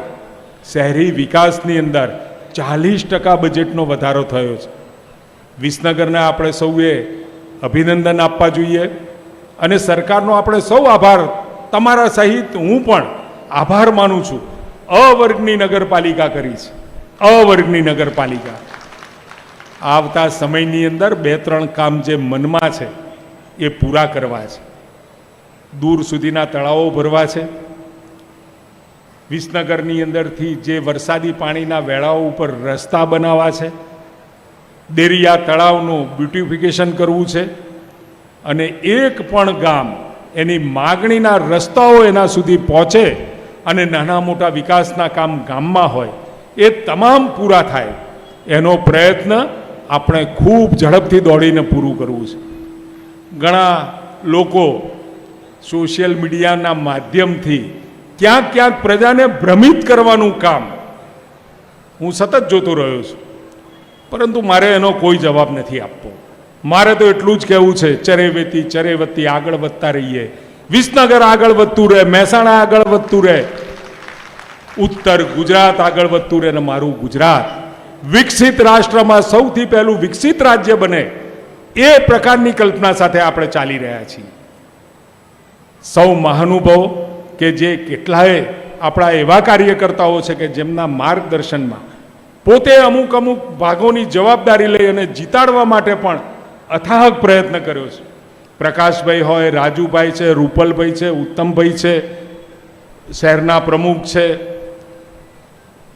શહેરી વિકાસની અંદર 40% બજેટનો વધારો થયો છે. વિસનગરને આપણે સૌએ અભિનંદન આપવા જોઈએ, અને સરકારનો આપણે સૌ આભાર, તમારા સહિત હું પણ આભાર માનું છું. અ-વર્ગની નગરપાલિકા કરી છે, અ-વર્ગની નગરપાલિકા. આવતા સમયની અંદર 2-3 કામ જે મનમાં છે એ પૂરા કરવા છે. દૂર સુધીના તળાવો ભરવા છે. વિસનગરની અંદરથી જે વરસાદી પાણીના વેળાઓ ઉપર રસ્તા બનાવવા છે. દેરિયા તળાવનું બ્યુટિફિકેશન કરવું છે. અને એક પણ ગામ એની માગણીના રસ્તાઓ એના સુધી પહોંચે અને નાના મોટા વિકાસના કામ ગામમાં હોય એ તમામ પૂરા થાય, એનો પ્રયત્ન આપણે ખૂબ ઝડપથી દોડીને પૂરું કરવું છે. ઘણા લોકો સોશિયલ મીડિયાના માધ્યમથી ક્યાંક ક્યાંક પ્રજાને ભ્રમિત કરવાનું કામ હું સતત જોતો રહ્યો છું, પરંતુ મારે એનો કોઈ જવાબ નથી આપવો. મારે તો એટલું જ કહેવું છે, ચરેવતી આગળ વધતા રહીએ, વિસનગર આગળ વધતું રહે, મહેસાણા આગળ વધતું રહે, ઉત્તર ગુજરાત આગળ વધતું રહે, અને મારું ગુજરાત વિકસિત રાષ્ટ્રમાં સૌથી પહેલું વિકસિત રાજ્ય બને એ પ્રકારની કલ્પના સાથે આપણે ચાલી રહ્યા છીએ. સૌ મહાનુભાવો કે જે કેટલાય આપણા એવા કાર્યકર્તાઓ છે કે જેમના માર્ગદર્શનમાં પોતે અમુક ભાગોની જવાબદારી લઈ અને જીતાડવા માટે પણ અથાગ પ્રયત્ન કર્યો છે. પ્રકાશભાઈ હોય, રાજુભાઈ છે, રૂપલભાઈ છે, ઉત્તમભાઈ છે, શહેરના પ્રમુખ છે,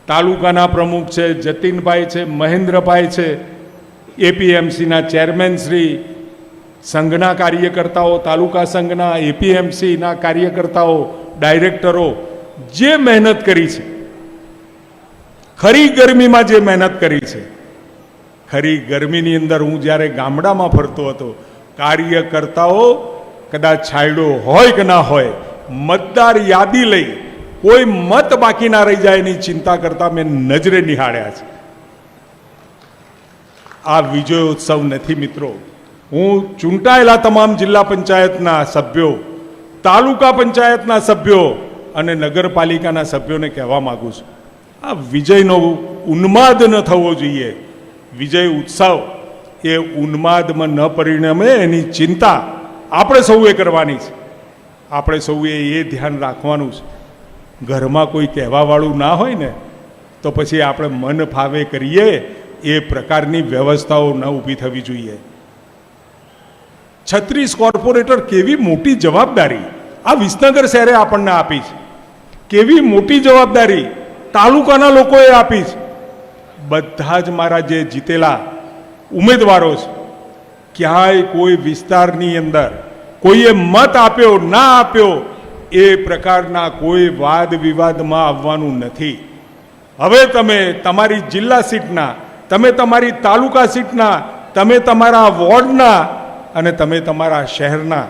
તાલુકાના પ્રમુખ છે, જતીનભાઈ છે, મહેન્દ્રભાઈ છે, એપીએમસીના ચેરમેન શ્રી, સંઘના કાર્યકર્તાઓ, તાલુકા સંઘના, એપીએમસીના કાર્યકર્તાઓ, ડાયરેક્ટરો જે મહેનત કરી છે, ખરી ગરમીમાં જે મહેનત કરી છે, ખરી ગરમીની અંદર હું જ્યારે ગામડામાં ફરતો હતો, કાર્યકર્તાઓ કદાચ છાંયડો હોય કે ના હોય, મતદાર યાદી લઈ કોઈ મત બાકી ના રહી જાય એની ચિંતા કરતા મેં નજરે નિહાળ્યા છે. આ વિજયોત્સવ નથી મિત્રો. હું ચૂંટાયેલા તમામ જિલ્લા પંચાયતના સભ્યો, તાલુકા પંચાયતના સભ્યો અને નગરપાલિકાના સભ્યોને કહેવા માંગુ છું, આ વિજયનો ઉન્માદ ન થવો જોઈએ. વિજય ઉત્સવ એ ઉન્માદમાં ન પરિણમે એની ચિંતા આપણે સૌએ કરવાની છે. આપણે સૌએ એ ધ્યાન રાખવાનું છે. ઘરમાં કોઈ કહેવાવાળું ના હોય ને તો પછી આપણે મન ફાવે કરીએ એ પ્રકારની વ્યવસ્થાઓ ન ઊભી થવી જોઈએ. 36 કોર્પોરેટર કેવી મોટી જવાબદારી આ વિસનગર શહેરે આપણને આપી છે. કેવી મોટી જવાબદારી તાલુકાના લોકોએ આપી છે. બધા જ મારા જે જીતેલા ઉમેદવારો છે, ક્યાંય કોઈ વિસ્તારની અંદર કોઈએ મત આપ્યો ના આપ્યો એ પ્રકારના કોઈ વાદ વિવાદમાં આવવાનું નથી. હવે તમે તમારી જિલ્લા સીટના, તમે તમારી તાલુકા સીટના, તમે તમારા વોર્ડના અને તમે તમારા શહેરના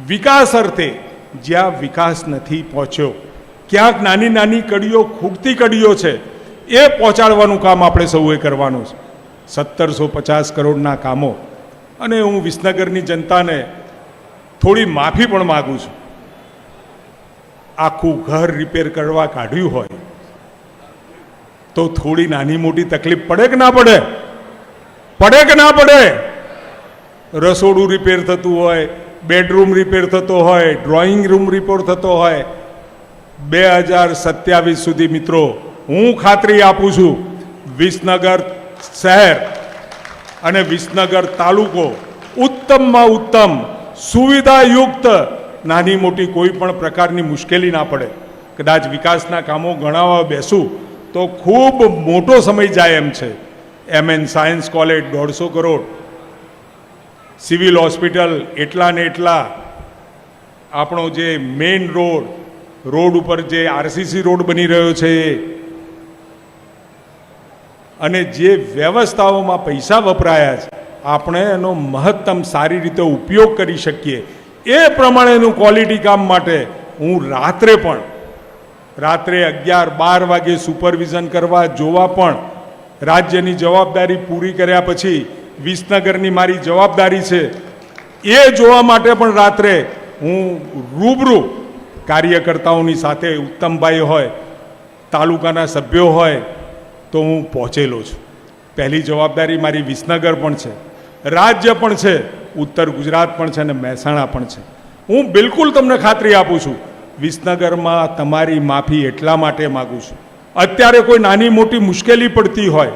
વિકાસ અર્થે જ્યાં વિકાસ નથી પહોંચ્યો, ક્યાંક નાની નાની કડીઓ, ખૂટતી કડીઓ છે, એ પહોંચાડવાનું કામ આપણે સૌએ કરવાનું છે. 1750 કરોડના કામો. અને હું વિસનગરની જનતાને થોડી માફી પણ માગું છું. આખું ઘર રિપેર કરવા કાઢ્યું હોય તો થોડી નાની મોટી તકલીફ પડે કે ના પડે? પડે કે ના પડે? રસોડું રિપેર થતું હોય, બેડરૂમ રિપેર થતો હોય, ડ્રોઈંગ રૂમ રિપેર થતો હોય, 2027 સુધી મિત્રો હું ખાતરી આપું છું, વિસનગર શહેર અને વિસનગર તાલુકો ઉત્તમમાં ઉત્તમ સુવિધાયુક્ત, નાની મોટી કોઈ પણ પ્રકારની મુશ્કેલી ના પડે. કદાચ વિકાસના કામો ગણાવવા બેસું તો ખૂબ મોટો સમય જાય એમ છે. MN science college 150 crore, civil hospital એટલા ને એટલા, આપણો જે મેઇન રોડ ઉપર જે RCC રોડ બની રહ્યો છે, અને જે વ્યવસ્થાઓમાં પૈસા વપરાયા છે, આપણે એનો મહત્તમ સારી રીતે ઉપયોગ કરી શકીએ એ પ્રમાણેનું ક્વોલિટી કામ માટે હું રાત્રે 11-12 વાગે સુપરવિઝન કરવા જોવા પણ, રાજ્યની જવાબદારી પૂરી કર્યા પછી વિસનગરની મારી જવાબદારી છે એ જોવા માટે પણ રાત્રે હું રૂબરૂ કાર્યકર્તાઓની સાથે, ઉત્તમભાઈ હોય, તાલુકાના સભ્યો હોય તો હું પહોંચેલો છું. પહેલી જવાબદારી મારી વિસનગર પણ છે, રાજ્ય પણ છે, ઉત્તર ગુજરાત પણ છે અને મહેસાણા પણ છે. હું બિલકુલ તમને ખાતરી આપું છું, વિસનગરમાં તમારી માફી એટલા માટે માગું છું, અત્યારે કોઈ નાની મોટી મુશ્કેલી પડતી હોય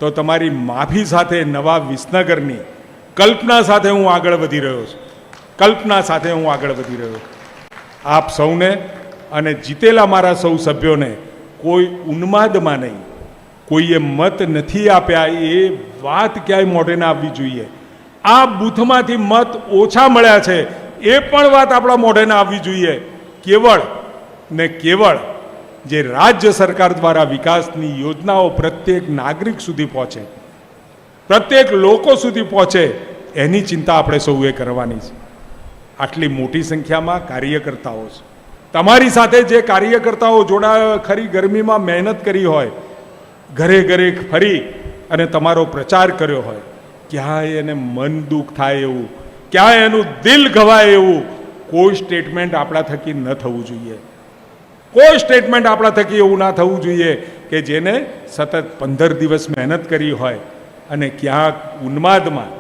તો તમારી માફી સાથે નવા વિસનગરની કલ્પના સાથે હું આગળ વધી રહ્યો છું. આપ સૌને અને જીતેલા મારા સૌ સભ્યોને કોઈ ઉન્માદમાં નહીં, કોઈએ મત નથી આપ્યા એ વાત ક્યાંય મોઢે ના આવવી જોઈએ. આ બૂથમાંથી મત ઓછા મળ્યા છે એ પણ વાત આપણા મોઢે ના આવવી જોઈએ. કેવળ ને કેવળ જે રાજ્ય સરકાર દ્વારા વિકાસની યોજનાઓ પ્રત્યેક નાગરિક સુધી પહોંચે, પ્રત્યેક લોકો સુધી પહોંચે એની ચિંતા આપણે સૌએ કરવાની છે. આટલી મોટી સંખ્યામાં કાર્યકર્તાઓ છે. તમારી સાથે જે કાર્યકર્તાઓ જોડાયા, ખરી ગરમીમાં મહેનત કરી હોય, ઘરે ઘરે ફરી અને તમારો પ્રચાર કર્યો હોય, ક્યાંય એને મન દુઃખ થાય એવું, ક્યાંય એનું દિલ ઘવાય એવું કોઈ સ્ટેટમેન્ટ આપણા થકી ન થવું જોઈએ. કોઈ સ્ટેટમેન્ટ આપણા થકી એવું ના થવું જોઈએ કે જેને સતત 15 દિવસ મહેનત કરી હોય અને ક્યાંક ઉન્માદમાં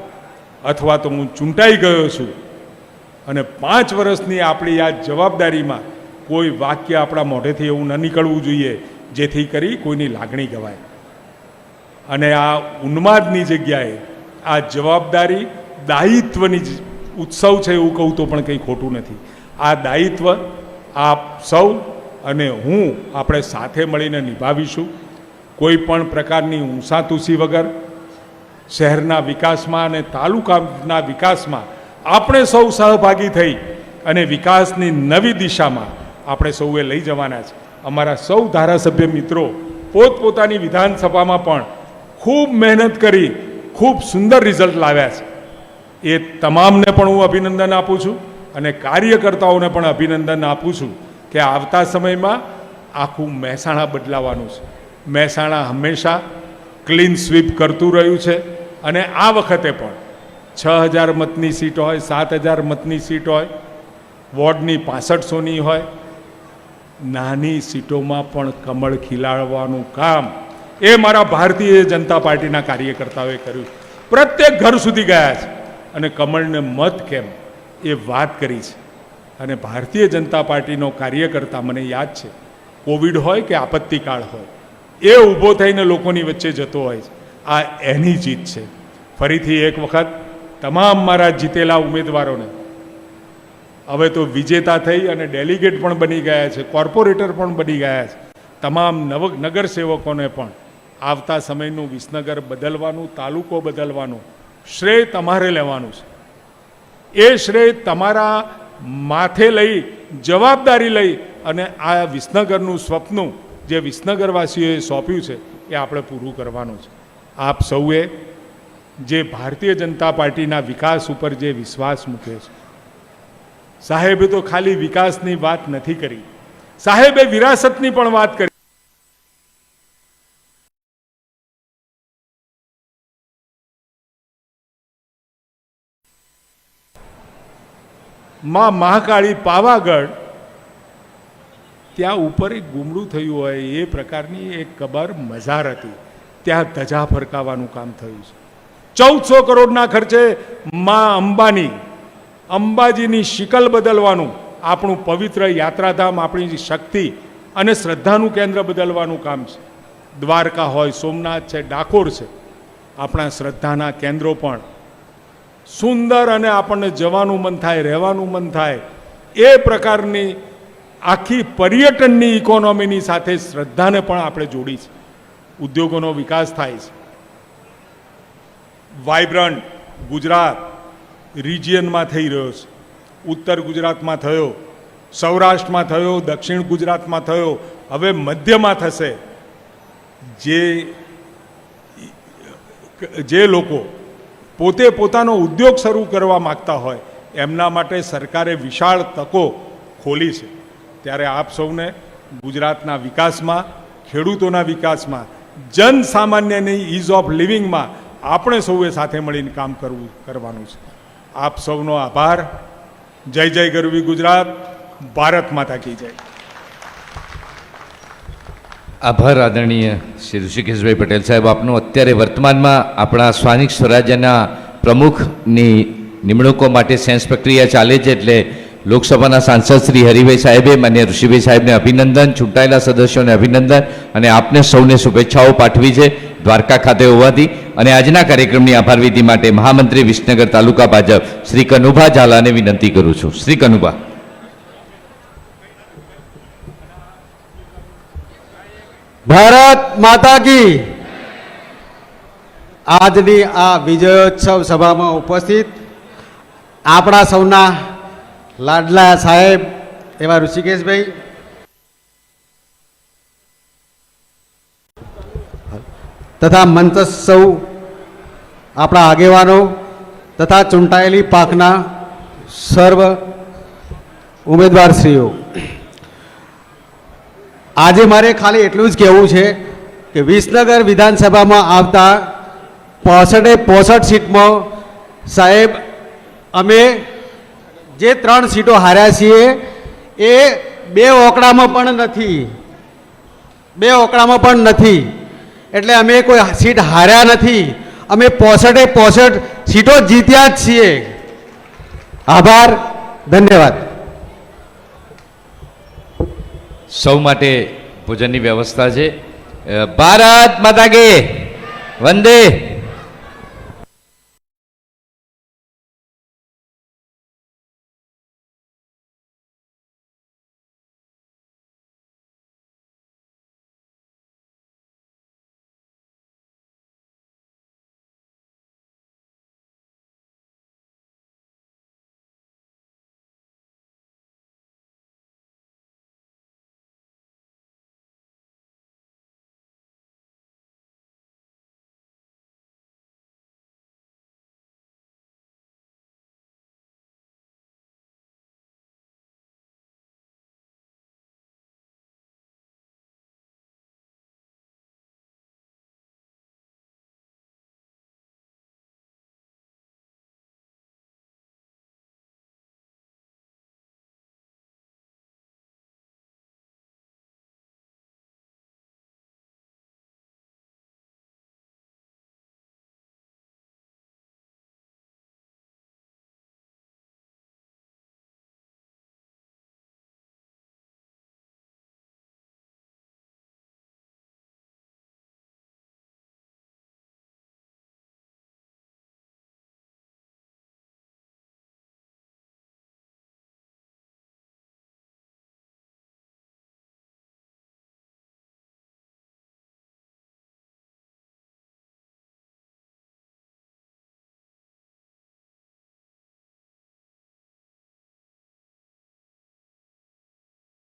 અથવા તો હું ચૂંટાઈ ગયો છું અને 5 વર્ષની આપણી આ જવાબદારીમાં કોઈ વાક્ય આપણા મોઢેથી એવું ન નીકળવું જોઈએ જેથી કરી કોઈની લાગણી ગવાય. અને આ ઉન્માદની જગ્યાએ આ જવાબદારી દાયિત્વની ઉત્સવ છે એવું કહું તો પણ કંઈ ખોટું નથી. આ દાયિત્વ આપ સૌ અને હું આપણે સાથે મળીને નિભાવીશું. કોઈ પણ પ્રકારની ઊંસાતુસી વગર શહેરના વિકાસમાં અને તાલુકાના વિકાસમાં આપણે સૌ સહભાગી થઈ અને વિકાસની નવી દિશામાં આપણે સૌએ લઈ જવાના છે. અમારા સૌ ધારાસભ્ય મિત્રો પોતપોતાની વિધાનસભામાં પણ ખૂબ મહેનત કરી ખૂબ સુંદર રિઝલ્ટ લાવ્યા છે. એ તમામને પણ હું અભિનંદન આપું છું અને કાર્યકર્તાઓને પણ અભિનંદન આપું છું કે આવતા સમયમાં આખું મહેસાણા બદલાવાનું છે. મહેસાણા હંમેશા ક્લીન સ્વીપ કરતું રહ્યું છે અને આ વખતે પણ 6000 મતની સીટ હોય, 7000 મતની સીટ હોય, વોર્ડની 6500ની હોય, નાની સીટોમાં પણ કમળ ખીલાવવાનું કામ એ મારા ભારતીય જનતા પાર્ટીના કાર્યકર્તાઓએ કર્યું. પ્રત્યેક ઘર સુધી ગયા છે અને કમળને મત કેમ એ વાત કરી છે. અને ભારતીય જનતા પાર્ટીનો કાર્યકર્તા મને યાદ છે, કોવિડ હોય કે આપત્તિકાળ હોય, એ ઊભો થઈને લોકોની વચ્ચે જતો હોય છે. આ એની જીત છે. ફરીથી એક વખત તમામ મારા જીતેલા ઉમેદવારોને, હવે તો વિજેતા થઈ અને ડેલિગેટ પણ બની ગયા છે, કોર્પોરેટર પણ બની ગયા છે, તમામ નગરસેવકોને પણ આવતા સમયનું વિસનગર બદલવાનું, તાલુકો બદલવાનું શ્રેય તમારે લેવાનું છે. એ શ્રેય તમારા માથે લઈ, જવાબદારી લઈ અને આ વિસનગરનું સ્વપ્ન જે વિસનગરવાસીઓએ સોંપ્યું છે એ આપણે પૂરું કરવાનું છે. આપ સૌએ જે ભારતીય જનતા પાર્ટીના વિકાસ ઉપર જે વિશ્વાસ મૂક્યો છે, સાહેબે તો ખાલી વિકાસની વાત નથી કરી, સાહેબે વિરાસતની પણ વાત કરી. માં મહાકાળી પાવાગઢ ત્યાં ઉપર એક ગુમડું થયું હોય એ પ્રકારની એક કબર મઝાર હતી, ત્યાં ધજા ફરકાવવાનું કામ થયું છે. 1400 કરોડના ખર્ચે માં અંબાજીની શિકલ બદલવાનું, આપણું પવિત્ર યાત્રાધામ, આપણી શક્તિ અને શ્રદ્ધાનું કેન્દ્ર બદલવાનું કામ છે. દ્વારકા હોય, સોમનાથ છે, ડાકોર છે, આપણા શ્રદ્ધાના કેન્દ્રો પણ સુંદર અને આપણને જવાનું મન થાય, રહેવાનું મન થાય એ પ્રકારની આખી પર્યટનની ઇકોનોમીની સાથે શ્રદ્ધાને પણ આપણે જોડી છે. ઉદ્યોગોનો વિકાસ થાય છે. વાઇબ્રન્ટ ગુજરાત રિજિયનમાં થઈ રહ્યો છે. ઉત્તર ગુજરાતમાં થયો, સૌરાષ્ટ્રમાં થયો, દક્ષિણ ગુજરાતમાં થયો, હવે મધ્યમાં થશે. જે લોકો પોતે પોતાનો ઉદ્યોગ શરૂ કરવા માગતા હોય એમના માટે સરકારે વિશાળ તકો ખોલી છે. ત્યારે આપ સૌને ગુજરાતના વિકાસમાં, ખેડૂતોના વિકાસમાં, જનસામાન્યની ઇઝ ઓફ લિવિંગમાં આપણે સૌએ સાથે મળીને કામ કરવાનું છે. આપ સૌનો આભાર. જય જય ગરવી ગુજરાત. ભારત માતા કી જય. આભાર આદરણીય શ્રી ઋષિકેશભાઈ પટેલ સાહેબ આપનો. અત્યારે વર્તમાનમાં આપણા સ્થાનિક સ્વરાજ્યના પ્રમુખની નિમણૂકો માટે સેન્સ પ્રક્રિયા ચાલે છે, એટલે લોકસભાના સાંસદ શ્રી હરિભાઈ સાહેબે માન્ય ઋષિભાઈ સાહેબને અભિનંદન, ચૂંટાયેલા સદસ્યોને અભિનંદન અને આપને સૌને શુભેચ્છાઓ પાઠવી છે દ્વારકા ખાતે હોવાથી. અને આજના કાર્યક્રમની આભાર વિધિ માટે મહામંત્રી વિસનગર તાલુકા ભાજપ શ્રી કનુભા ઝાલાને વિનંતી કરું છું. શ્રી કનુભા. ભારત માતા કી. આજની આ વિજયોત્સવ સભામાં ઉપસ્થિત આપણા સૌના લાડલા સાહેબ એવા ઋષિકેશભાઈ, તથા મંચ સૌ આપણા આગેવાનો, તથા ચૂંટાયેલી પાંખના સર્વ ઉમેદવારશ્રીઓ, આજે મારે ખાલી એટલું જ કહેવું છે કે વિસનગર વિધાનસભામાં આવતા 65 સીટમાં સાહેબ અમે જે 3 સીટો હાર્યા છીએ એ 2 ઓકડામાં પણ નથી, એટલે અમે કોઈ સીટ હાર્યા નથી, અમે 65 સીટો જીત્યા જ છીએ. આભાર, ધન્યવાદ. સૌ માટે ભોજનની વ્યવસ્થા છે. ભારત માતા કી વંદે